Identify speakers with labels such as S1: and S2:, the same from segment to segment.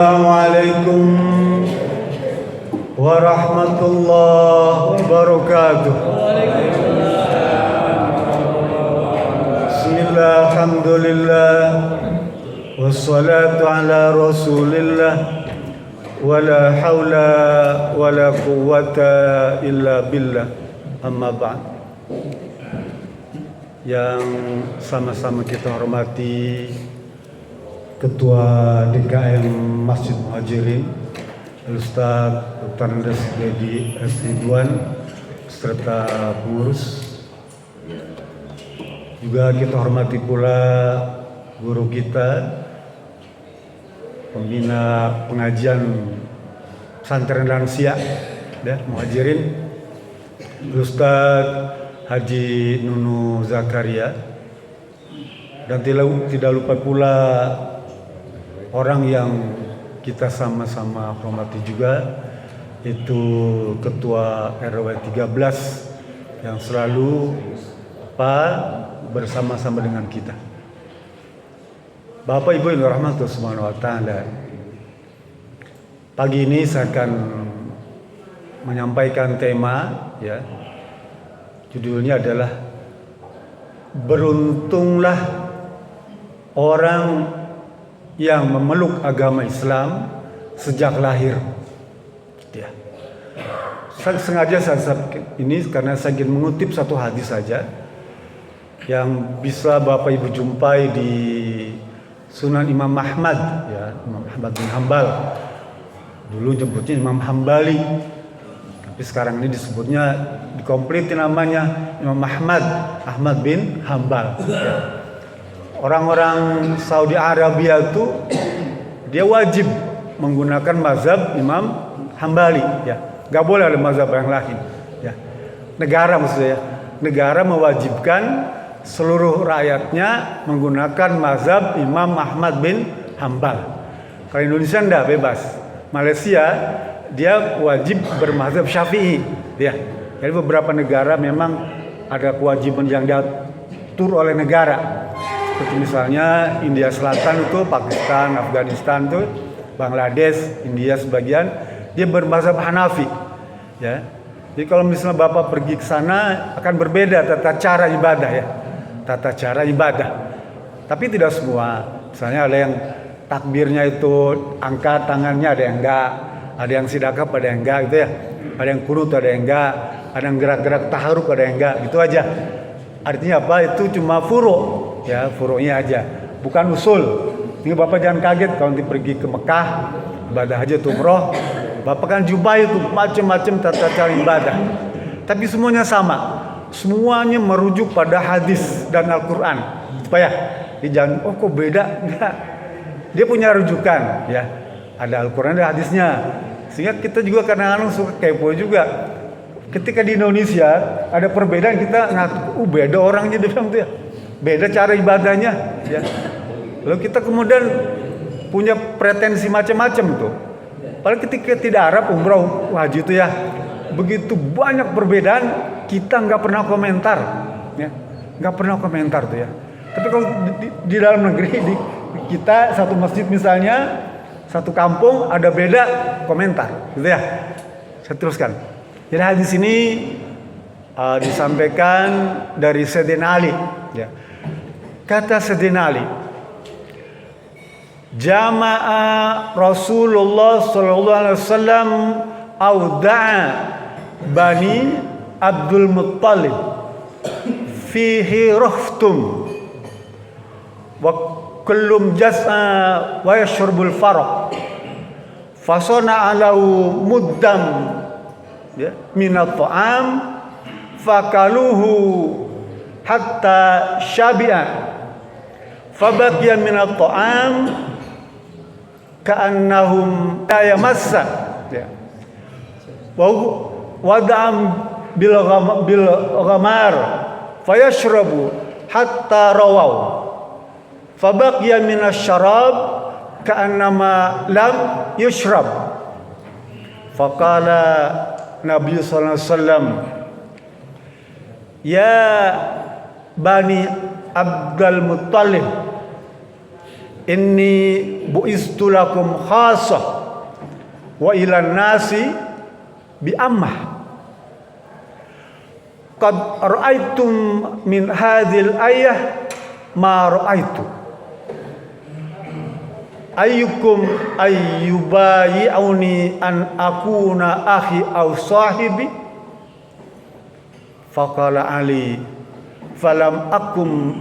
S1: Assalamualaikum warahmatullahi wabarakatuh. Bismillah, alhamdulillah, wassalatu ala rasulillah, wala hawla wala quwwata illa billah, amma ba'd. Yang sama-sama kita hormati Ketua DKM Masjid Muhajirin Ustaz Dr. Andes Dedi S. Ridwan serta pengurus. Juga kita hormati pula guru kita, pembina pengajian pesantren lansia ya, Muhajirin, Ustaz Haji Nunu Zakaria, dan tidak lupa pula orang yang kita sama-sama hormati juga, itu Ketua RW 13 yang selalu bersama-sama dengan kita. Bapak Ibu yang dirahmati Allah Subhanahu wa taala. Pagi ini saya akan menyampaikan tema ya. Judulnya adalah beruntunglah orang yang memeluk agama Islam sejak lahir. Ya. Saya sengaja ini karena saya ingin mengutip satu hadis saja yang bisa Bapak Ibu jumpai di Sunan Imam Ahmad, ya, Imam Ahmad bin Hambal. Dulu nyebutnya Imam Hambali, tapi sekarang ini disebutnya dikompliti namanya Imam Ahmad bin Hambal. Ya. Orang-orang Saudi Arabia itu dia wajib menggunakan mazhab Imam Hambali, ya. Gak boleh ada mazhab yang lain, ya. Negara maksudnya, negara mewajibkan seluruh rakyatnya menggunakan mazhab Imam Ahmad bin Hambal. Kalau Indonesia enggak, bebas. Malaysia dia wajib bermazhab Syafi'i, ya. Jadi beberapa negara memang ada kewajiban yang diatur oleh negara. Seperti misalnya India Selatan itu, Pakistan, Afghanistan itu, Bangladesh, India sebagian, dia bermazhab Hanafi, ya. Jadi kalau misalnya Bapak pergi ke sana akan berbeda tata cara ibadah, ya. Tata cara ibadah. Tapi tidak semua. Misalnya ada yang takbirnya itu angkat tangannya, ada yang enggak. Ada yang sidakap, ada yang enggak gitu ya. Ada yang kunut, ada yang enggak. Ada yang gerak-gerak taharuk, ada yang enggak. Gitu aja. Artinya apa? Itu cuma furu. Ya, furu'nya aja, bukan usul. Ini Bapak jangan kaget kalau nanti pergi ke Mekah ibadah haji atau umroh, Bapak kan jumpai itu macam-macam tata cara ibadah. Tapi semuanya sama. Semuanya merujuk pada hadis dan Al-Qur'an. Supaya jangan kok beda. Enggak. Dia punya rujukan, ya. Ada Al-Qur'an, ada hadisnya. Sehingga kita juga kadang-kadang suka kepo juga. Ketika di Indonesia ada perbedaan, kita ngaku beda orangnya, dia bilang tuh ya. Beda cara ibadahnya, ya. Lalu kita kemudian punya pretensi macam-macam tuh. Padahal ketika tidak Arab umroh haji itu ya begitu banyak perbedaan, kita nggak pernah komentar, ya, nggak pernah komentar tuh ya. Tapi kalau di dalam negeri, di kita satu masjid misalnya, satu kampung ada beda komentar, gitu ya. Saya teruskan. Jadi hadis ini disampaikan dari Sayyidina Ali, ya. Kata Sayyidina Ali, jama'a Rasulullah sallallahu alaihi wasallam auda'a Bani Abdul Muttalib fihi rahtum wa kullum jas'a wa yashrubul faraq fasana alau muddam, ya, minat ta'am fakaluhu hatta syabi'a fabaqiya minat ta'am ka'annahum la yamassa, ya. Wada'am bil ghamar fayashrabu hatta rawaw fabaqiya minas syarab ka'annama lam yushrab. Faqala Nabi sallallahu alaihi wasallam, ya Bani Abdul Muttalib, inni bu'istu lakum khassah wa ilan nasi bi ammah. Qad ra'aitum min hadhil ayah ma ra'aitu. Ayyukum ayyubayi'uni an akuna akhi aw sahibi. Faqala Ali falam akum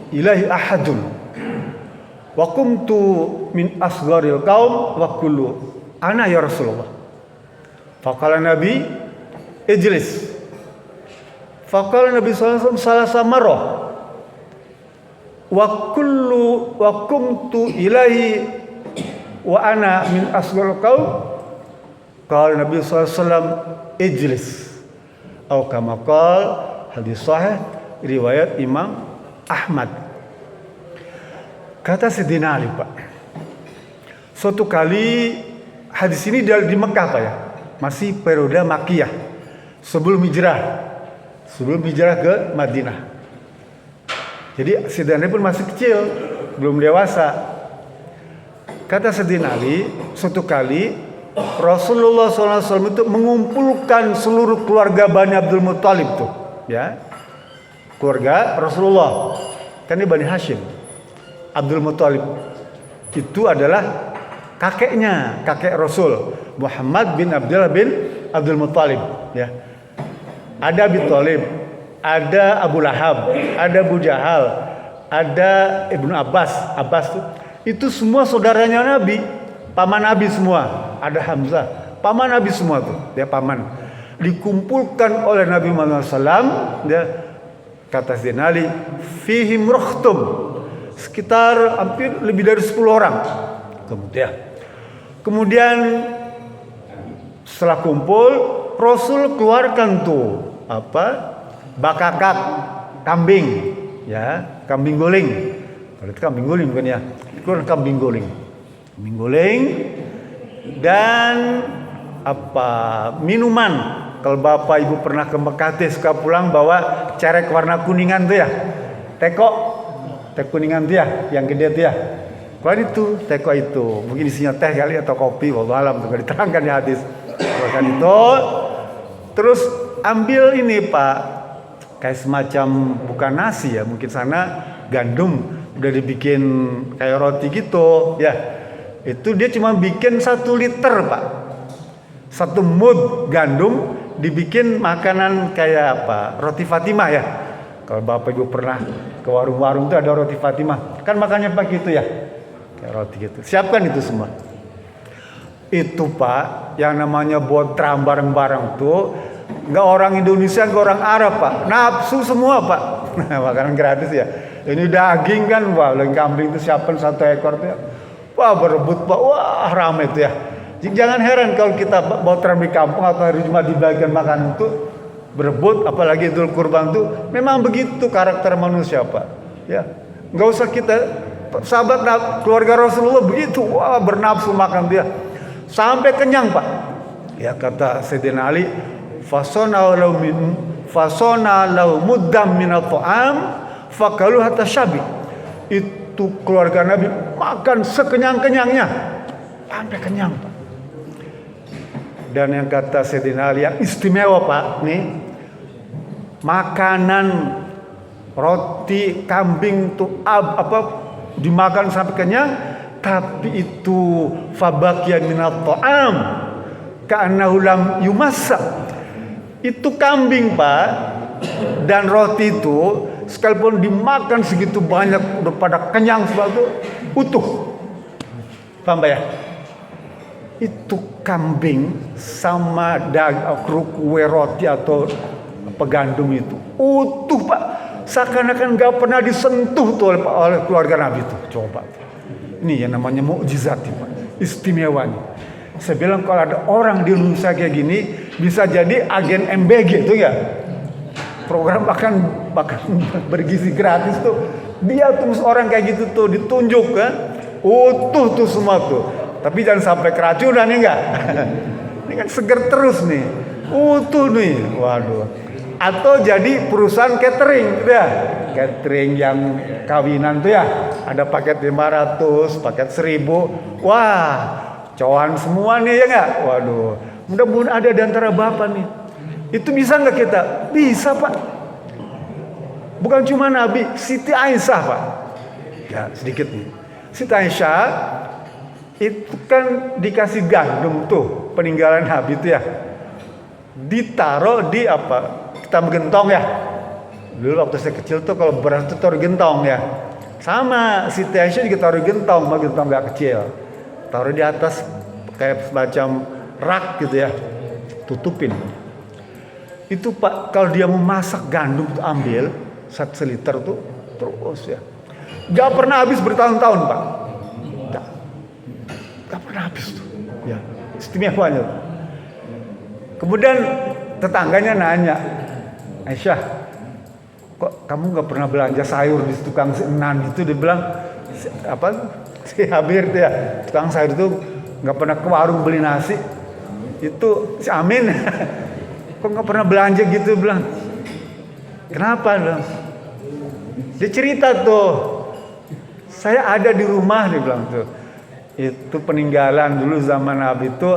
S1: ilahi ahadun wa kumtu min asgharil qaum wa kullu ana ya Rasulullah. Faqala Nabi ijlis. Faqala Nabi sallallahu alaihi wasallam salasa marrah wa kumtu ilahi wa ana min asgharil qaum. Qala Nabi sallallahu alaihi wasallam ijlis. Atau kama qala, hadis sahih riwayat Imam Ahmad. Kata Sayyidina Ali, Pak, suatu kali hadis ini di Mekah, Pak, ya, masih periode Makkiyah, sebelum hijrah ke Madinah. Jadi Sayyidina Ali pun masih kecil, belum dewasa. Kata Sayyidina Ali, suatu kali Rasulullah SAW itu mengumpulkan seluruh keluarga Bani Abdul Muttalib tuh, ya, keluarga Rasulullah. Kan ini Bani Hashim. Abdul Muttalib itu adalah kakeknya, kakek Rasul, Muhammad bin Abdullah bin Abdul Muttalib, ya. Ada Abi Thalib, ada Abu Lahab, ada Abu Jahal, ada Ibnu Abbas. Itu semua saudaranya Nabi, paman Nabi semua. Ada Hamzah, paman Nabi semua tuh, dia paman. Dikumpulkan oleh Nabi Muhammad SAW, dia kata Sayyidina Ali, fihim rukhtum, sekitar hampir lebih dari 10 orang. Kemudian setelah kumpul, Rasul keluarkan tuh bakakak, kambing, ya, kambing guling. Kalau itu kambing guling bukan ya? Keluar kambing guling. Dan minuman. Kalau Bapak Ibu pernah ke Mekah suka pulang bawa cerek warna kuningan tuh ya, teh kuningan tuh ya, yang gede tuh ya. Kalau itu teko itu mungkin isinya teh kali atau kopi, wallahu alam, tuh diterangkan di hadis. Keluarkan itu, terus ambil ini, Pak, kayak semacam bukan nasi ya, mungkin sana gandum udah dibikin kayak roti gitu ya. Itu dia cuma bikin 1 liter, Pak. 1 mud gandum dibikin makanan kayak roti Fatimah ya. Kalau Bapak Ibu pernah ke warung-warung tuh ada roti Fatimah, kan makannya pakai itu ya, kayak roti gitu. Siapkan itu semua. Itu, Pak, yang namanya botram bareng-bareng tuh nggak orang Indonesia, nggak orang Arab, Pak. Nafsu semua, Pak. Makanan gratis ya. Ini daging kan, wah, kambing itu siapkan 1 ekor tuh ya. Wah, berebut, Pak. Wah, ramai itu ya. Jangan heran kalau kita botram di kampung atau hari Jumat di bagian makanan itu berebut, apalagi Idul Kurban tuh memang begitu karakter manusia, Pak. Ya, nggak usah kita, sahabat keluarga Rasulullah begitu, wah, bernafsu makan dia sampai kenyang, Pak. Ya, kata Sayyidina Ali, fasona lau muddam minat ta'am fakalu hatta syabi. Itu keluarga Nabi makan sekenyang-kenyangnya sampai kenyang, Pak. Dan yang kata Sayyidina Ali yang istimewa, Pak, nih makanan roti kambing tuh dimakan sampai kenyang, tapi itu fabaqiya minat ta'am ka'annahu lam yumassa. Itu kambing, Pak, dan roti itu sekalipun dimakan segitu banyak udah pada kenyang sebagainya utuh. Paham, Pak ya? Itu kambing sama kue roti atau gandum itu utuh, Pak, seakan-akan gak pernah disentuh tuh oleh keluarga Nabi itu. Coba, ini yang namanya mukjizat, Pak, istimewa nih. Saya bilang kalau ada orang di Indonesia kayak gini bisa jadi agen MBG tuh ya, program bahkan bergizi gratis tuh, dia tuh orang kayak gitu tuh ditunjuk kan, utuh tuh semua tuh. Tapi jangan sampai keracunan ya enggak. Ini kan seger terus nih, utuh nih, waduh. Atau jadi perusahaan catering, ya, catering yang kawinan tuh ya, ada paket 500, paket 1000. Wah, cowan semua nih ya nggak? Waduh, mudah-mudahan ada di antara Bapak nih. Itu bisa nggak kita? Bisa Pak. Bukan cuma Nabi, Siti Aisyah Pak. Ya sedikit nih. Siti Aisyah itu kan dikasih gandum tuh peninggalan Nabi itu ya. Ditaruh di apa? Kita gentong ya. Dulu waktu saya kecil tuh kalau beras tuh taruh gentong ya. Sama Siti Aisyah juga taruh gentong, mah gentong gak kecil. Taruh di atas kayak semacam rak gitu ya. Tutupin. Itu Pak, kalau dia mau masak gandum tuh ambil 1 liter tuh terus ya. Gak pernah habis bertahun-tahun Pak. Gak pernah habis tuh. Ya, istimewanya. Kemudian tetangganya nanya, Aisyah, kok kamu gak pernah belanja sayur di tukang senan gitu? Dia bilang, apa? Si Habir tuh ya, tukang sayur itu gak pernah ke warung beli nasi. Itu si Amin. Kok gak pernah belanja gitu? Bilang, kenapa? Bilang, dia cerita tuh, saya ada di rumah, dia bilang tuh. Itu peninggalan dulu zaman Nabi itu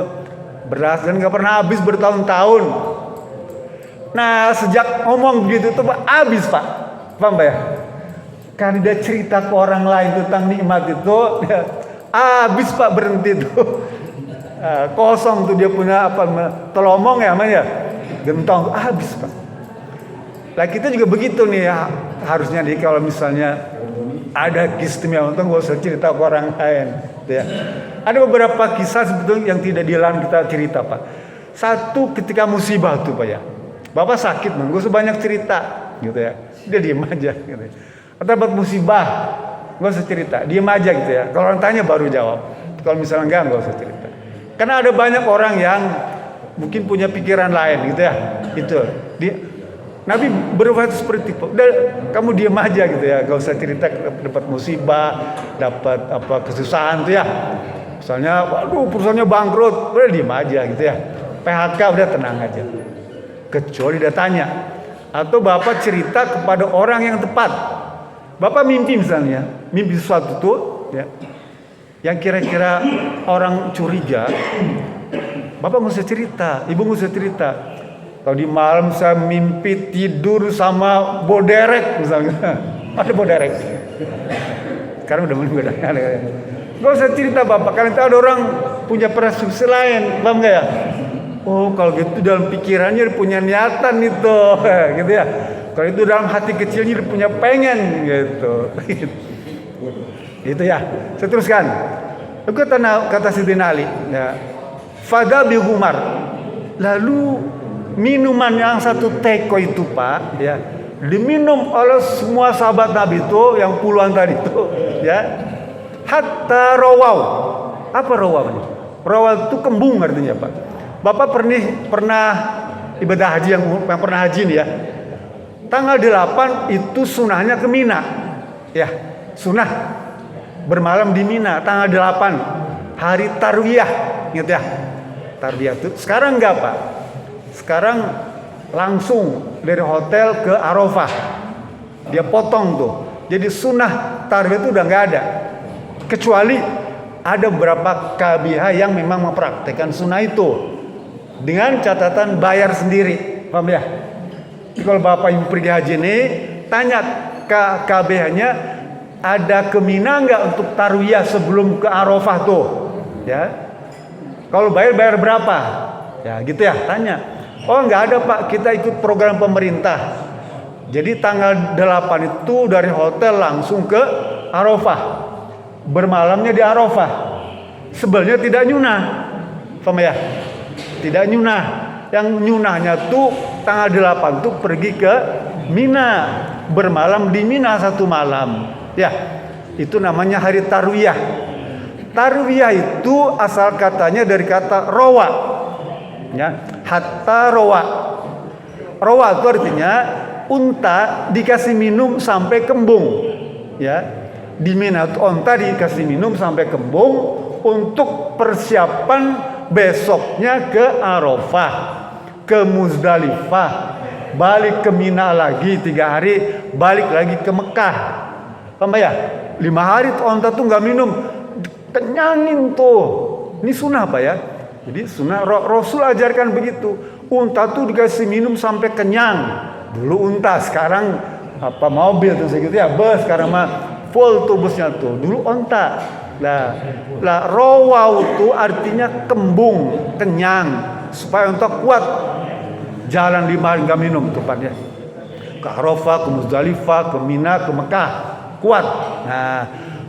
S1: beras dan gak pernah habis bertahun-tahun. Nah sejak ngomong begitu tuh Pak, habis Pak. Paham Pak ya? Karena dia cerita ke orang lain tentang nikmat itu, ya, habis Pak, berhenti tuh. Kosong tuh dia punya apa, telomong ya namanya, gentong, habis Pak. Lah kita juga begitu nih ya, harusnya nih kalau misalnya ada istimewa untung gak usah cerita ke orang lain ya. Ada beberapa kisah sebetulnya yang tidak dilarang kita cerita Pak. Satu ketika musibah tuh Pak ya, Bapak sakit gak usah banyak cerita gitu ya, dia diem aja gitu. Atau buat musibah gak usah cerita, diem aja gitu ya. Kalau orang tanya baru jawab. Kalau misalnya enggak usah cerita. Karena ada banyak orang yang mungkin punya pikiran lain gitu ya. Itu Nabi berwasiat seperti itu. Udah, kamu diam aja gitu ya, gak usah cerita dapat musibah, dapat apa kesusahan tuh ya. Misalnya, waduh perusahaannya bangkrut, udah diam aja gitu ya. PHK udah tenang aja. Kecuali dia tanya, atau Bapak cerita kepada orang yang tepat. Bapak mimpi misalnya, mimpi sesuatu tuh, ya, yang kira-kira orang curiga, Bapak nggak usah cerita, Ibu nggak usah cerita. Kalau di malam saya mimpi tidur sama boderek misalnya, ada boderek. Sekarang udah menunggu ada. Gak usah cerita Bapak, karena ada orang punya persepsi lain, paham nggak ya? Oh kalau gitu dalam pikirannya dia punya niatan itu, gitu ya. Kalau itu dalam hati kecilnya dia punya pengen gitu. Gitu ya. Saya teruskan. Itu kata Sidina Ali, ya. Fada bi Umar. Lalu minuman yang satu teko itu Pak, ya, diminum oleh semua sahabat Nabi itu yang puluhan tadi itu, ya. Hatta rawau. Apa rawau ini? Rawau itu kembung artinya Pak. Bapak pernah ibadah haji yang pernah haji nih ya. Tanggal 8 itu sunahnya ke Mina. Ya, sunah bermalam di Mina tanggal 8 hari tarwiyah, ingat ya. Tarwiyah itu sekarang enggak Pak. Sekarang langsung dari hotel ke Arafah. Dia potong tuh. Jadi sunnah tarwiyah itu udah nggak ada. Kecuali ada beberapa KBH yang memang mempraktekkan sunnah itu. Dengan catatan bayar sendiri. Paham ya? Jadi kalau Bapak Ibu pergi haji ini, tanya ke KBH-nya, ada ke Mina nggak untuk tarwiyah sebelum ke Arafah tuh? Ya. Kalau bayar berapa? Ya gitu ya, tanya. Oh nggak ada Pak, kita ikut program pemerintah. Jadi tanggal 8 itu dari hotel langsung ke Arafah. Bermalamnya di Arafah. Sebenarnya tidak nyunah. Paham ya? Tidak nyunah. Yang nyunahnya tuh tanggal 8 tuh pergi ke Mina. Bermalam di Mina 1 malam. Ya, itu namanya hari tarwiyah. Tarwiyah itu asal katanya dari kata rawa. Ya, hatta rawa. Rawa itu artinya unta dikasih minum sampai kembung. Ya, di Mina unta dikasih minum sampai kembung untuk persiapan besoknya ke Arafah, ke Muzdalifah, balik ke Mina lagi 3 hari, balik lagi ke Mekah. Paham ya? 5 hari tuh onta tuh nggak minum, kenyangin tuh. Ini sunnah Pak ya. Jadi sunnah Rasul ajarkan begitu. Unta tuh dikasih minum sampai kenyang. Dulu unta, sekarang apa mobil tuh segitu ya, bus sekarang mah full tuh busnya tuh. Dulu onta. Lah rawau tuh artinya kembung, kenyang, supaya unta kuat jalan 5 hari nggak minum tuh Pak ya. Ke Arafah, ke Muzdalifah, ke Mina, ke Mekah, kuat. Nah,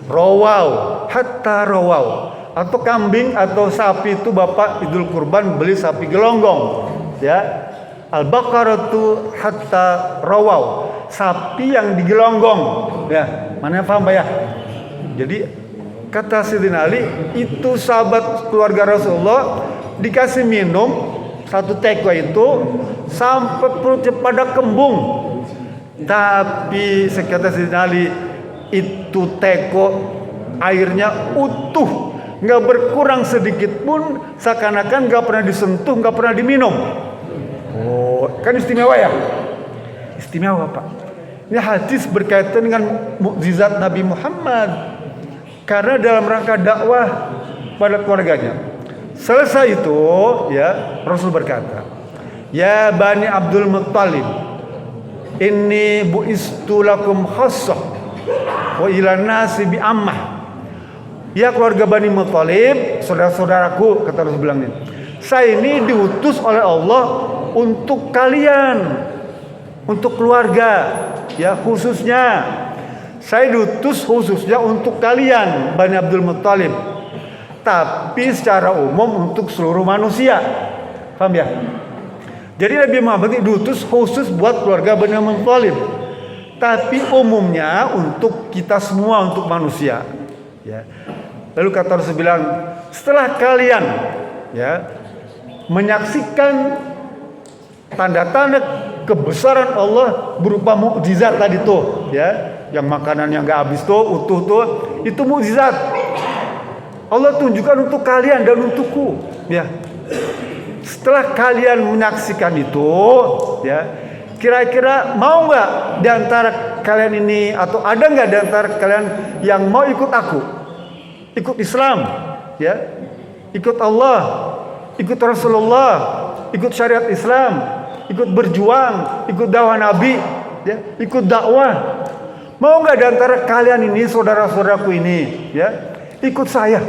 S1: rawau, hatta rawau. Atau kambing atau sapi itu Bapak Idul Kurban beli sapi gelonggong, ya. Al-baqaratu hatta rawau. Sapi yang digelonggong, ya. Mana paham Pak ya? Jadi kata Sayyidina Ali, itu sahabat keluarga Rasulullah dikasih minum satu teko itu sampai perutnya pada kembung. Tapi kata Sayyidina Ali, itu teko airnya utuh, nggak berkurang sedikit pun, seakan-akan nggak pernah disentuh, nggak pernah diminum. Oh, kan istimewa ya? Istimewa Pak. Ini hadis berkaitan dengan mukjizat Nabi Muhammad. Karena dalam rangka dakwah pada keluarganya. Selesai itu, ya Rasul berkata, ya Bani Abdul Muttalib, inni bu'istu lakum khassah wa ila nasi bi ammah. Ya keluarga Bani Muttalib, saudara-saudaraku, kata Rasul bilang ini, saya ini diutus oleh Allah untuk kalian, untuk keluarga, ya khususnya. Saya diutus khususnya untuk kalian, Bani Abdul Muttalib. Tapi secara umum untuk seluruh manusia. Paham ya? Jadi Nabi Muhammad diutus khusus buat keluarga Bani Abdul Muttalib. Tapi umumnya untuk kita semua, untuk manusia. Ya. Lalu kata Rasul bilang, setelah kalian ya menyaksikan tanda-tanda kebesaran Allah berupa mukjizat tadi tuh, ya, yang makanan yang nggak habis tuh utuh tuh, itu mukjizat Allah tunjukkan untuk kalian dan untukku, ya. Setelah kalian menyaksikan itu, ya, kira-kira mau nggak di antara kalian ini, atau ada nggak di antara kalian yang mau ikut aku, ikut Islam, ya, ikut Allah, ikut Rasulullah, ikut syariat Islam, ikut berjuang, ikut dakwah Nabi, ya, ikut dakwah. Mau nggak di antara kalian ini, saudara-saudaraku ini, ya, ikut saya,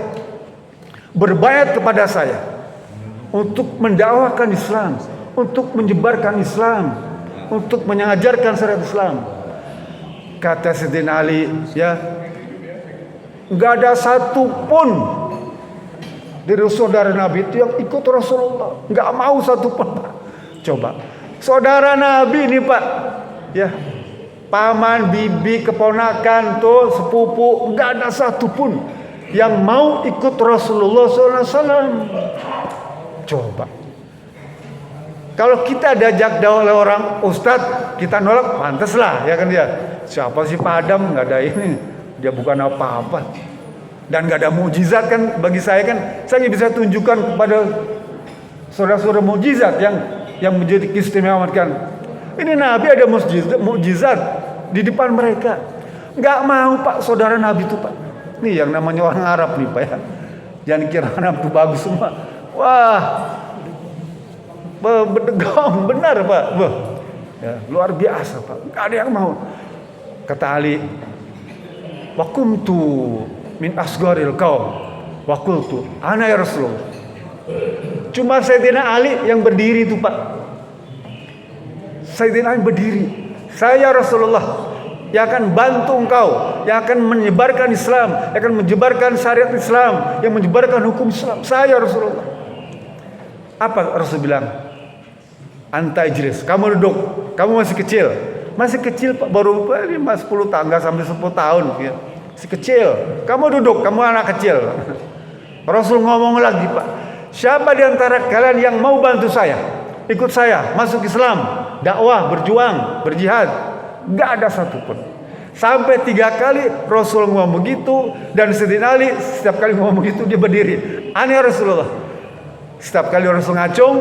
S1: berbayat kepada saya untuk mendakwahkan Islam, untuk menyebarkan Islam, untuk mengajarkan syariat Islam. Kata Sayyidina Ali, ya, nggak ada satupun dari saudara Nabi itu yang ikut Rasulullah, nggak mau satupun. Coba, saudara Nabi ini Pak, ya, paman, bibi, keponakan, tuh sepupu, nggak ada satupun yang mau ikut Rasulullah SAW. Coba, kalau kita diajak dakwah oleh orang ustadz, kita nolak, pantas lah, ya kan dia. Siapa sih Pak Adam, nggak ada ini, dia bukan apa-apa, dan nggak ada mukjizat kan bagi saya kan. Saya bisa tunjukkan kepada saudara-saudara mukjizat yang menjadi keistimewaan kan. Ini Nabi ada mukjizat di depan mereka, nggak mau Pak saudara Nabi itu Pak. Nih yang namanya orang Arab nih Pak ya, jangan kira Arab itu bagus semua. Wah, bedegong benar Pak, ya, luar biasa Pak, nggak ada yang mau. Kata Ali, wa kuntu min asgharil qaum wa qultu ana ya Rasulullah. Cuma Sayyidina Ali yang berdiri itu Pak. Sayyidina Ali berdiri, saya Rasulullah yang akan bantu engkau, yang akan menyebarkan Islam, yang akan menyebarkan syariat Islam, yang menyebarkan hukum Islam. Saya Rasulullah. Apa Rasul bilang? Anta ijlis, kamu duduk, kamu masih kecil. Masih kecil Pak, baru 5-10 tahun, nggak sampai 10 tahun, ya. Masih kecil. Kamu duduk, kamu anak kecil. Rasul ngomong lagi Pak, siapa di antara kalian yang mau bantu saya, ikut saya masuk Islam, dakwah, berjuang, berjihad? Nggak ada satupun. Sampai 3 kali Rasul ngomong begitu, dan Sayyidina Ali setiap kali ngomong begitu dia berdiri. Aneh Rasulullah. Setiap kali Rasul ngacung,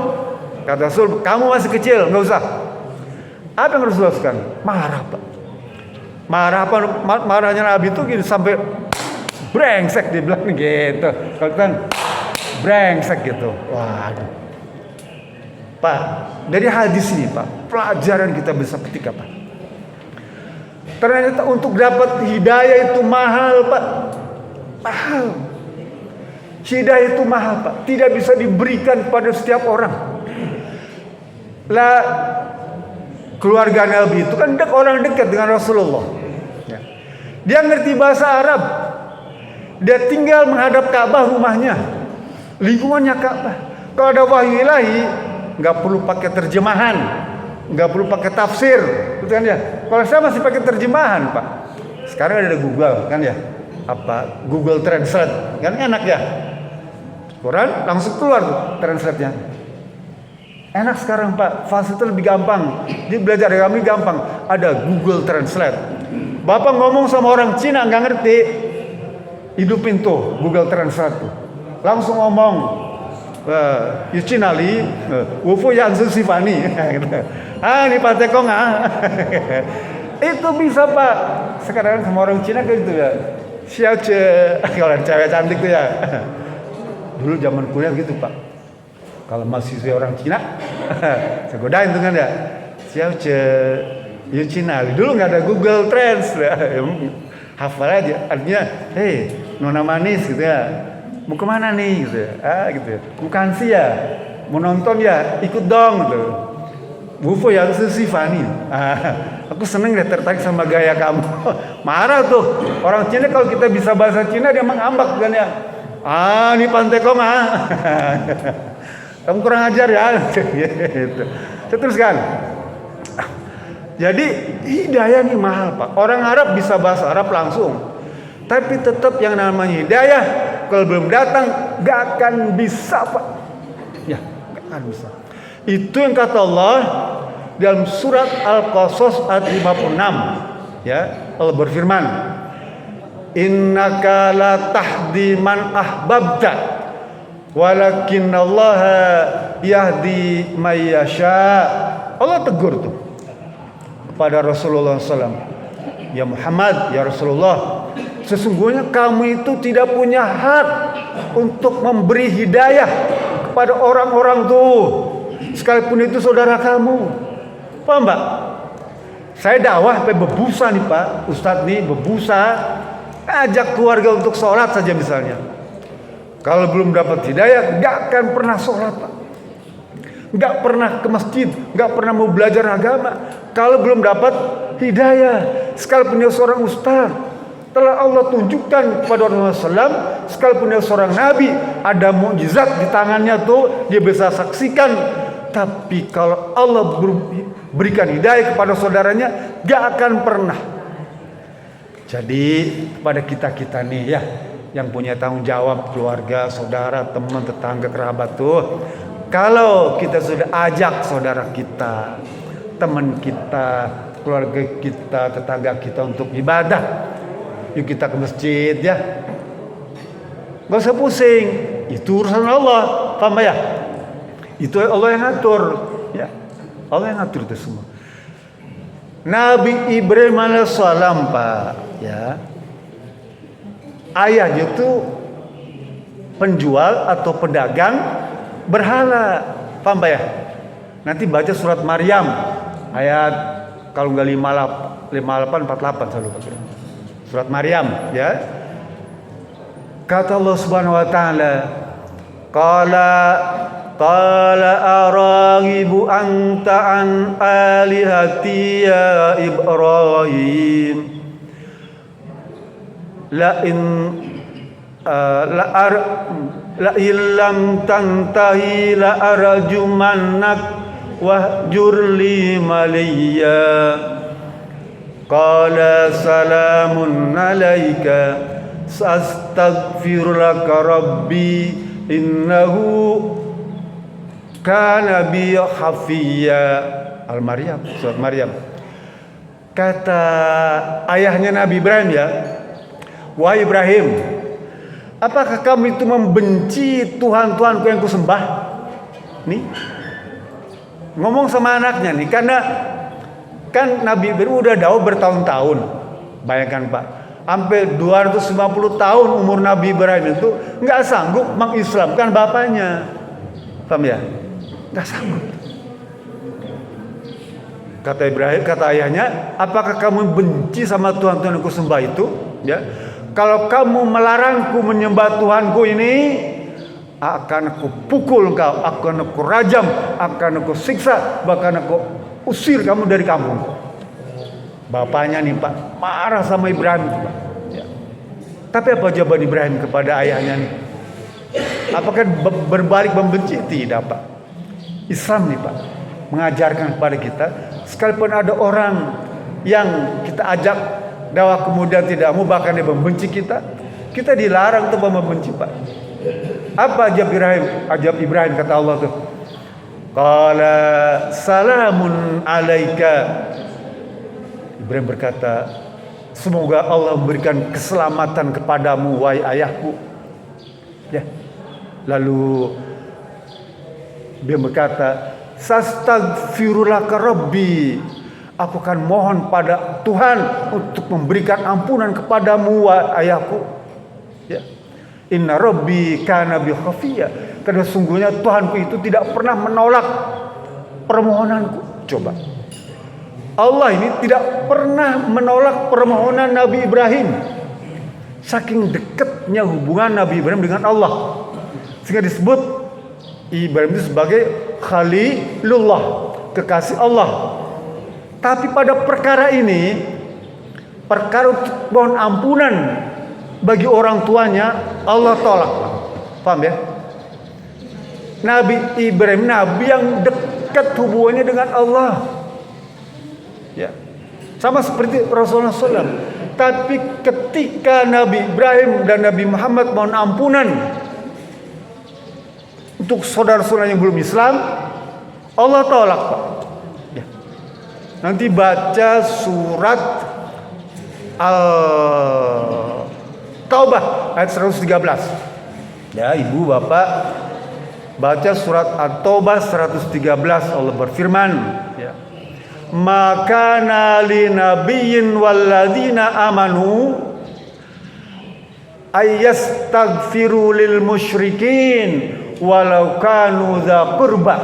S1: kata Rasul, kamu masih kecil, nggak usah. Apa yang Rasul lakukan? Marah Pak. Marahnya Nabi itu gitu, sampai brengsek dibilang gitu. Kalau kan brengsek gitu. Waduh. Pak, dari hadis ini Pak, pelajaran kita bisa petik apa? Ternyata untuk dapat hidayah itu mahal Pak. Mahal. Hidayah itu mahal Pak. Tidak bisa diberikan kepada setiap orang. Lah, keluarga Nabi itu kan orang dekat dengan Rasulullah. Ya. Dia ngerti bahasa Arab. Dia tinggal menghadap Ka'bah rumahnya. Lingkungannya Ka'bah. Kalau ada wahyu ilahi, nggak perlu pakai terjemahan, nggak perlu pakai tafsir, gitu kan ya. Kalau saya masih pakai terjemahan Pak. Sekarang ada Google kan ya. Apa Google Translate kan enak ya. Quran langsung keluar tuh translate-nya. Enak sekarang Pak, fasilitas lebih gampang. Dia belajar agama ini gampang. Ada Google Translate. Bapak ngomong sama orang Cina nggak ngerti, hidupin tuh Google Translate tuh. Langsung ngomong, Cina li, Wufu Yansu Sifani. Ini Pak Tekong Itu bisa Pak. Sekarang sama orang Cina kayak gitu ya. Xiao Ce, kalau cewek cantik tuh ya. Dulu zaman kuliah gitu Pak. Kalau mahasiswa orang Cina, saya godain tuh kan ya. Xiao Ce, Yu Cina. Dulu nggak ada Google Translate. Hafal aja. Artinya, hey, nona manis gitu ya. Mau kemana nih gitu ya. Gitu ya. Bukan sih ya. Mau nonton ya, ikut dong gitu. Bufo yang Sifani. Aku seneng deh, tertarik sama gaya kamu. Marah tuh. Orang Cina kalau kita bisa bahasa Cina dia mengambak kan ya. Ini Pantai Kong kamu kurang ajar ya. Gitu. Saya teruskan. Jadi hidayah ini mahal Pak. Orang Arab bisa bahasa Arab langsung. Tapi tetap yang namanya hidayah kalau belum datang gak akan bisa Pak. Ya, gak akan bisa. Itu yang kata Allah dalam surat Al-Qasas ayat 56. Ya, Allah berfirman, "Innaka la tahdi man ahbabta, walakinallaha yahdi may yasha." Allah tegur tuh kepada Rasulullah SAW. Ya Muhammad, ya Rasulullah, sesungguhnya kamu itu tidak punya hak untuk memberi hidayah kepada orang-orang tuh, sekalipun itu saudara kamu. Paham Pak? Saya dakwah sampai bebusa nih Pak, Ustadz nih bebusa, ajak keluarga untuk sholat saja misalnya. Kalau belum dapat hidayah, gak akan pernah sholat Pak. Gak pernah ke masjid, gak pernah mau belajar agama. Kalau belum dapat hidayah, sekalipun dia seorang ustaz, telah Allah tunjukkan kepada Rasulullah SAW, sekalipun dia seorang nabi, ada mukjizat di tangannya tuh, dia bisa saksikan. Tapi kalau Allah berikan hidayah kepada saudaranya, gak akan pernah. Jadi kepada kita nih ya, yang punya tanggung jawab keluarga, saudara, teman, tetangga, kerabat tuh, kalau kita sudah ajak saudara kita, teman kita, keluarga kita, tetangga kita untuk ibadah, yuk kita ke masjid ya. Gak usah pusing, itu urusan Allah, paham ya? Itu Allah yang ngatur, ya. Allah yang ngatur itu semua. Nabi Ibrahim alaihissalam Pak, ya, ayahnya itu penjual atau pedagang berhala, paham ya? Nanti baca surat Maryam ayat kalau nggak 58 48 saya lupa. Surat Maryam ya. Kata Allah Subhanahu wa taala, qala araghibu anta an alihati ya Ibrahim la illam tantahi la arjumannak wahjur li maliya. Qala salamun alaika sastaghfir laka rabbi innahu kana bi hafiya. Al-Maryam, surat Maryam. Kata ayahnya Nabi Ibrahim ya, wahai Ibrahim, apakah kamu itu membenci Tuhan-Tuhanku yang kusembah? Nih, ngomong sama anaknya nih, karena kan Nabi Ibrahim udah dakwah bertahun-tahun, Bayangkan Pak, hampir 250 tahun umur Nabi Ibrahim itu nggak sanggup mengislamkan bapaknya. Paham ya? Nggak sanggup. Kata Ibrahim, kata ayahnya, apakah kamu benci sama Tuhan-Tuhan yang kusembah itu? Ya, kalau kamu melarangku menyembah Tuhanku ini, akan aku pukul engkau, akan aku rajam, akan aku siksa, bahkan aku usir kamu dari kampung. Bapaknya nih Pak, marah sama Ibrahim Pak. Ya. Tapi apa jawaban Ibrahim kepada ayahnya nih? Apakah berbalik membenci? Tidak Pak. Islam nih Pak mengajarkan kepada kita, sekalipun ada orang yang kita ajak dakwah kemudian tidak mau, bahkan dia membenci kita, kita dilarang untuk membenci Pak. Apa ajab Ibrahim kata Allah tuh? Qala salamun alaika. Ibrahim berkata, semoga Allah memberikan keselamatan kepadamu wahai ayahku. Ya. Lalu dia berkata, Sastaghfirulaka Rabbi, aku akan mohon pada Tuhan untuk memberikan ampunan kepadamu wahai ayahku. Ya. Inna Rabbi kana bi khafiyya, karena sungguhnya Tuhanku itu tidak pernah menolak permohonanku. Coba, Allah ini tidak pernah menolak permohonan Nabi Ibrahim. Saking dekatnya hubungan Nabi Ibrahim dengan Allah, sehingga disebut Ibrahim itu sebagai Khalilullah, kekasih Allah. Tapi pada perkara ini, perkara mohon ampunan bagi orang tuanya, Allah tolak. Paham ya? Nabi Ibrahim, Nabi yang dekat hubungannya dengan Allah. Ya, sama seperti Rasulullah SAW. Tapi ketika Nabi Ibrahim dan Nabi Muhammad mohon ampunan untuk saudara-saudara yang belum Islam, Allah tolak Pak. Ya. Nanti baca surat Taubah ayat 113. Ya, ibu bapak baca surat At-Taubah 113. Allah berfirman, ya. Maka nali nabiyyin walladzina amanu ayastaghfiru lil musyrikin walau kanu dza qurba.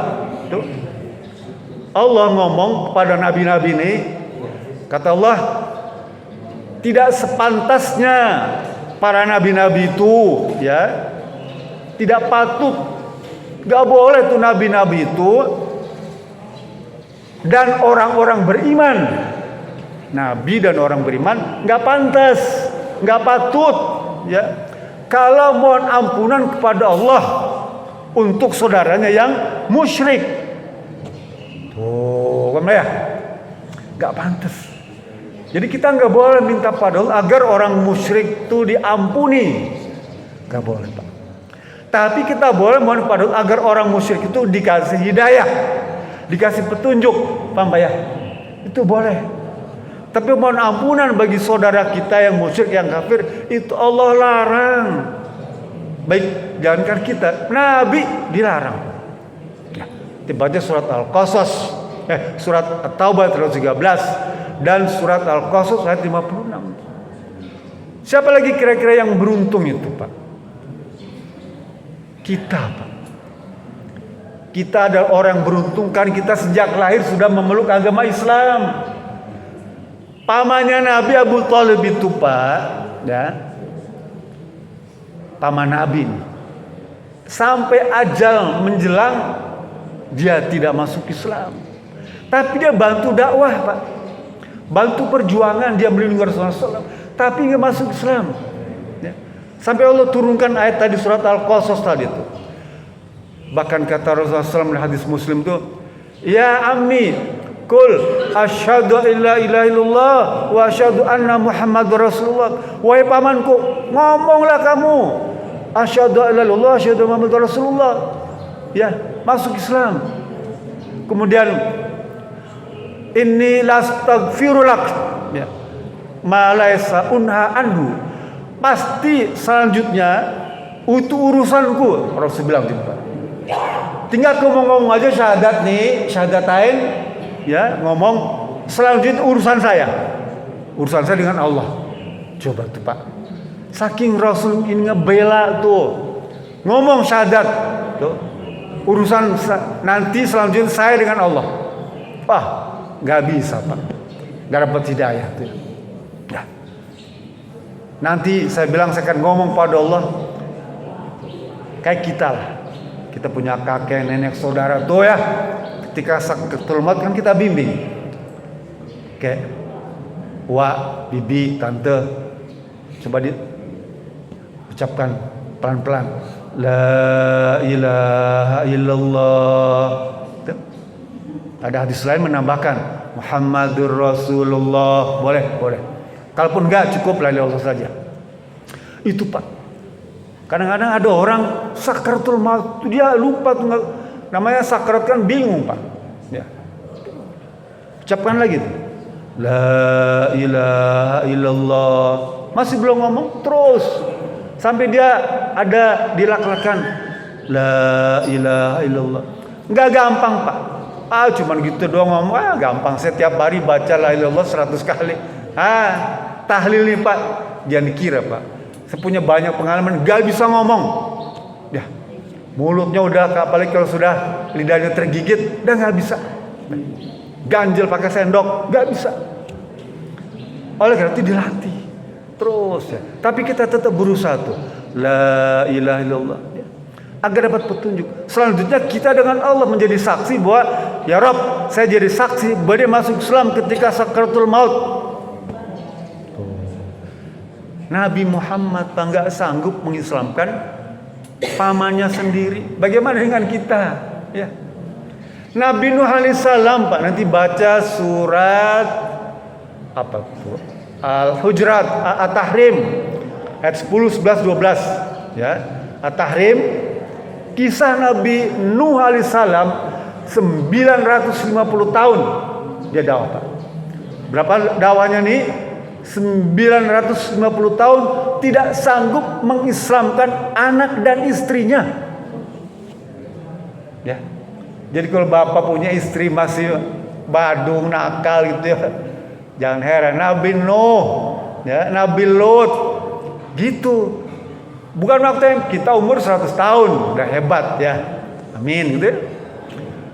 S1: Allah ngomong kepada nabi-nabi ini, kata Allah, tidak sepantasnya para nabi-nabi itu, ya, tidak patut, gak boleh tuh nabi-nabi itu dan orang-orang beriman, nabi dan orang beriman gak pantas, gak patut, ya, kalau mohon ampunan kepada Allah untuk saudaranya yang musyrik. Tuh, kan ya, gak pantas. Jadi kita nggak boleh minta pada Allah agar orang musyrik itu diampuni, nggak boleh Pak. Tapi kita boleh mohon pada Allah agar orang musyrik itu dikasih hidayah, dikasih petunjuk, paham Pak ya? Itu boleh. Tapi mohon ampunan bagi saudara kita yang musyrik, yang kafir, itu Allah larang. Baik, jangankan kita, Nabi dilarang. Nah, dibaca surat Al-Qasas, surat At-Taubah 113. Dan surat Al-Qasas ayat 56. Siapa lagi kira-kira yang beruntung itu Pak? Kita Pak. Kita adalah orang beruntung kan kita sejak lahir sudah memeluk agama Islam. Pamannya Nabi Abu Thalib itu Pak, ya, paman Nabi ini, sampai ajal menjelang dia tidak masuk Islam. Tapi dia bantu dakwah Pak, bantu perjuangan, dia melindungi Rasulullah SAW, tapi nggak masuk Islam. Ya. Sampai Allah turunkan ayat tadi surat Al-Qasas tadi itu. Bahkan kata Rasulullah SAW di hadis Muslim itu, ya ammi, kul asyhadu alla ilaha illallah wa asyhadu anna Muhammadar Rasulullah. Wahai pamanku, ngomonglah kamu asyhadu alla ilaha illallah, asyhadu Muhammadar Rasulullah. Ya, masuk Islam. Kemudian inni lastaghfirulak, ya, ma laisa unha anhu, pasti selanjutnya itu urusanku. Rasul bilang gitu Pak. Tinggal aku ngomong aja syahadat nih, syahadatain, ya, ngomong selanjutnya urusan saya. urusan saya dengan Allah. Coba tuh Pak, saking Rasul ini ngebela tuh, ngomong syahadat tuh, urusan nanti selanjutnya saya dengan Allah. Wah, nggak bisa Pak, nggak dapat hidayah tuh. Nah, nanti saya bilang saya akan ngomong pada Allah kayak kita lah. Kita punya kakek, nenek, saudara tuh ya. Ketika sakratul maut kan kita bimbing. Kayak Wak, bibi, tante, coba diucapkan pelan-pelan. La ilaha illallah. Ada hadis lain menambahkan Muhammadur Rasulullah. Boleh. Kalaupun enggak, cukup la ilaha illallah saja. Itu Pak. Kadang-kadang ada orang sakratul maut dia lupa tuh, namanya sakrat kan bingung Pak. Ya. Ucapkan lagi tuh. La ilaha illallah. Masih belum ngomong terus sampai dia ada dilak-lakan la ilaha illallah. Enggak gampang Pak. Cuman gitu doang ngomong, gampang. Saya tiap hari baca la ilaha illallah 100 kali. Tahlil nih Pak. Jangan dikira Pak, saya punya banyak pengalaman gak bisa ngomong. Ya, mulutnya udah, apalagi kalau sudah lidahnya tergigit, udah gak bisa. Ganjel pakai sendok, gak bisa. Oleh karena itu dilatih terus ya. Tapi kita tetap berusaha tuh, la ilaha illallah, ya, agar dapat petunjuk. Selanjutnya kita dengan Allah menjadi saksi bahwa ya Rob, saya jadi saksi bahwa dia masuk Islam ketika sakratul maut. Nabi Muhammad nggak sanggup mengislamkan pamannya sendiri. Bagaimana dengan kita? Ya. Nabi Nuh alaihissalam Pak, nanti baca surat apa tuh? Al-Hujurat, At-Tahrim ayat 10, 11, 12. Ya. At-Tahrim, kisah Nabi Nuh alaihissalam 950 tahun dia dakwah Pak. Berapa dakwahnya nih? 950 tahun tidak sanggup mengislamkan anak dan istrinya. Ya. Jadi kalau bapak punya istri masih badung, nakal gitu ya, jangan heran. Nabi Nuh, ya, Nabi Lut, gitu. Bukan waktu yang kita umur 100 tahun, udah hebat ya. Amin gitu ya.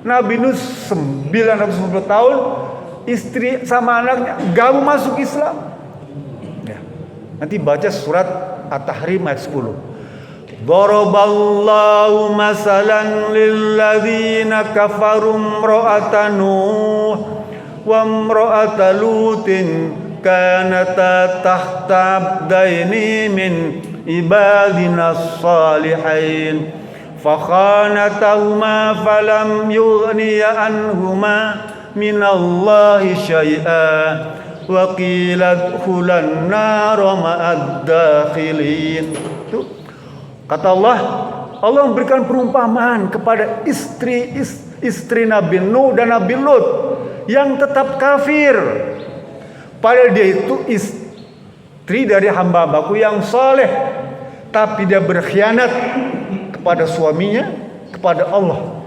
S1: Nabi Nuh 950 tahun, istri sama anaknya gak mau masuk Islam. Nanti baca surat At-Tahrim ayat 10. Daraballahu masalan lilladzina kafaru imra'ata Nuh wa imra'ata Lutin kanata tahta abdaini min ibadina salihin fakhanatahuma falam yughniya anhuma minallahi syai'an wa qila dkhulan nar ma'ad dakhilin. Kata Allah memberikan perumpamaan kepada istri Nabi Nuh dan Nabi Lut yang tetap kafir. Padahal dia itu istri dari hamba-hambaku yang soleh, tapi dia berkhianat kepada suaminya, kepada Allah.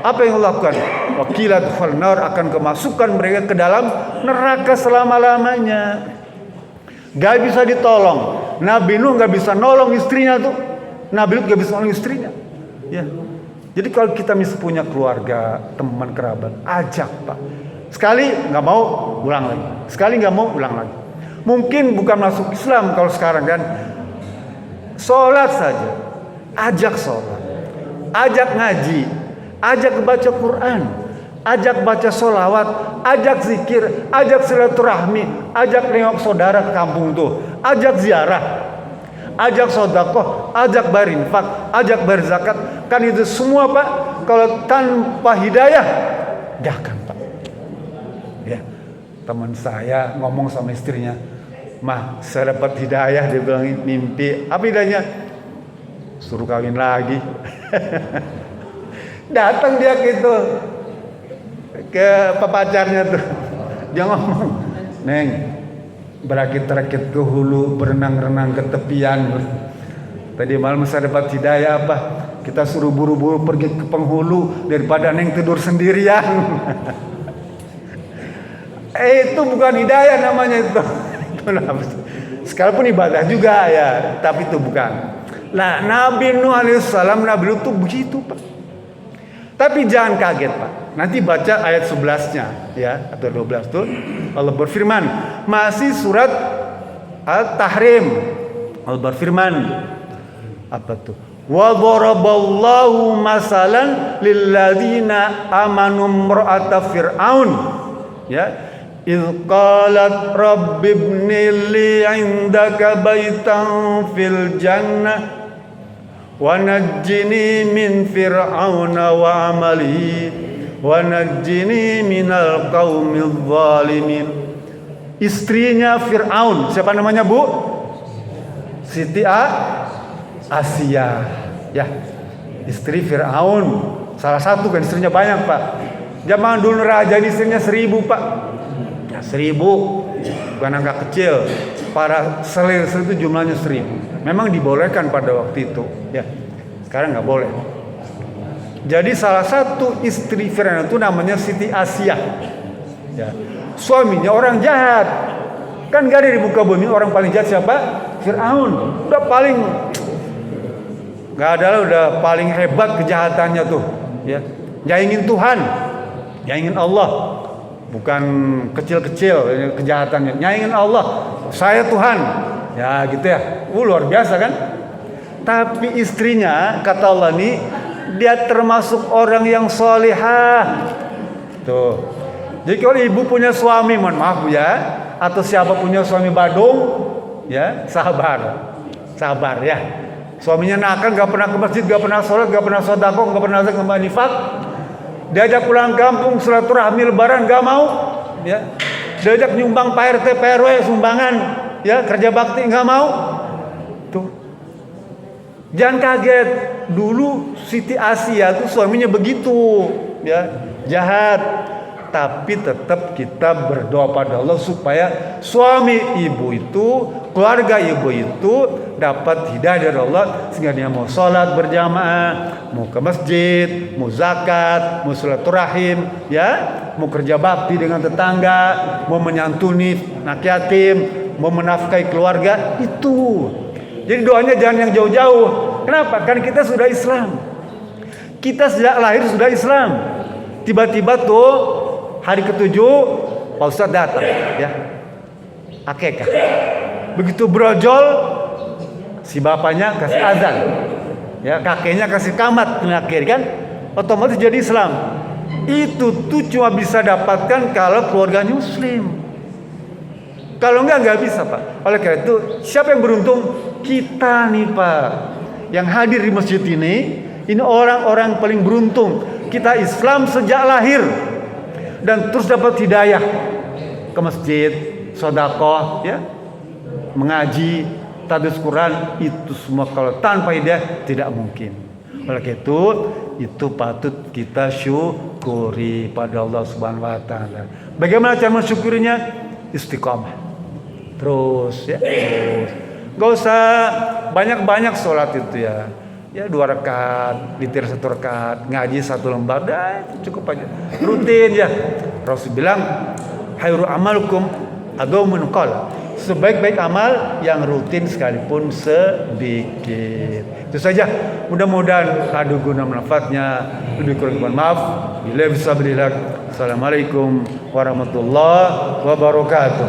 S1: Apa yang Allah lakukan? Wakilat khalnar, akan kemasukan mereka ke dalam neraka selama-lamanya. Gak bisa ditolong. Nabi Nuh gak bisa nolong istrinya tuh. Nabi Lut gak bisa nolong istrinya. Ya. Jadi kalau kita misalnya punya keluarga, teman, kerabat, ajak Pak. Sekali gak mau, ulang lagi. Sekali gak mau, ulang lagi. Mungkin bukan masuk Islam kalau sekarang kan. Sholat saja. Ajak sholat. Ajak ngaji. Ajak baca Quran, ajak baca sholawat, ajak zikir, ajak silaturahmi, ajak nengok saudara ke kampung tuh, ajak ziarah, ajak sodakoh, ajak berinfak, ajak berzakat. Kan itu semua Pak, kalau tanpa hidayah, dah kan Pak. Ya, teman saya ngomong sama istrinya, "Mah, saya dapat hidayah," dia bilang mimpi. Apa hidayahnya? Suruh kawin lagi. Datang dia gitu ke pacarnya tuh, dia ngomong, "Neng, berakit-rakit ke hulu, berenang-renang ke tepian. Tadi malam saya dapat hidayah apa? Kita suruh buru-buru pergi ke penghulu daripada Neng tidur sendirian." Itu bukan hidayah namanya itu. Sekalipun ibadah juga ya, tapi itu bukan. Nah, Nabi Nuh alaihissalam, Nabi Lut itu begitu, Pak. Tapi jangan kaget, Pak. Nanti baca ayat 11-nya ya, atau 12 tuh. Allah berfirman, masih surat Al-Tahrim. Allah berfirman apa tuh? Wa daraballahu masalan lilladzina amanu imra'ata fir'aun. Ya. إذ قالت رب ابن لي عندك بيتا في الجنة ونجني من فرعون وعمله ونجني من القوم الظالمين. Istrinya Fir'aun, siapa namanya Bu? Siti Asia, ya, istri Fir'aun. Salah satu kan, istrinya banyak, Pak. Zaman dulu raja istrinya 1000, Pak. 1000, bukan angka kecil. Para selir itu jumlahnya 1000. Memang dibolehkan pada waktu itu, ya. Sekarang nggak boleh. Jadi salah satu istri Fir'aun itu namanya Siti Asia. Ya. Suaminya orang jahat. Kan gak ada di muka bumi orang paling jahat siapa? Fir'aun. Udah paling nggak ada lah, udah paling hebat kejahatannya tuh. Ya. Nyaingin Tuhan, nyaingin Allah. Bukan kecil-kecil kejahatannya, nyaingin Allah, saya Tuhan, ya gitu ya, luar biasa kan. Tapi istrinya, kata Allah nih, dia termasuk orang yang solihah. Tuh, jadi kalau ibu punya suami, mohon maaf Bu ya, atau siapa punya suami badung, ya sabar ya. Suaminya nakal, gak pernah ke masjid, gak pernah sholat, gak pernah sedekah, gak pernah zakat, infak. Diajak pulang kampung silaturahmi lebaran gak mau, ya. Diajak nyumbang Pak RT PRW sumbangan, ya, kerja bakti gak mau. Tuh. Jangan kaget, dulu Siti Asia tuh suaminya begitu, ya, jahat. Tapi tetap kita berdoa pada Allah supaya suami ibu itu, keluarga ibu itu dapat hidayah dari Allah, sehingga dia mau sholat berjamaah, mau ke masjid, mau zakat, mau silaturahim, ya, mau kerja bakti dengan tetangga, mau menyantuni anak yatim, mau menafkahi keluarga, itu. Jadi doanya jangan yang jauh-jauh. Kenapa? Kan kita sudah Islam. Kita sejak lahir sudah Islam. Tiba-tiba tuh hari ke-7 Pak Ustadz datang, ya, akekah. Begitu brojol, si bapaknya kasih azan, ya, kakeknya kasih kamat terakhir kan, otomatis jadi Islam. Itu tuh cuma bisa dapatkan kalau keluarganya Muslim. Kalau nggak bisa, Pak. Oleh karena itu, siapa yang beruntung? Kita nih, Pak, yang hadir di masjid ini orang-orang paling beruntung. Kita Islam sejak lahir dan terus dapat hidayah ke masjid, sedekah, ya, mengaji, tadus Quran, itu semua kalau tanpa hidayah tidak mungkin. Oleh itu patut kita syukuri pada Allah Subhanahu wa taala. Bagaimana cara mensyukurinya? Istiqamah. Terus, ya, terus. Gak usah banyak-banyak sholat itu ya. Ya 2 rakaat, witir 1 rakaat, ngaji 1 lembar, dah itu cukup aja. Rutin ya. Rasul bilang, khairu amalukum adomun qala. Sebaik-baik amal yang rutin sekalipun sedikit. Itu saja. Mudah-mudahan ada guna manfaatnya. Lebih kurang mohon maaf. Bila bisa berilah. Assalamualaikum warahmatullahi wabarakatuh.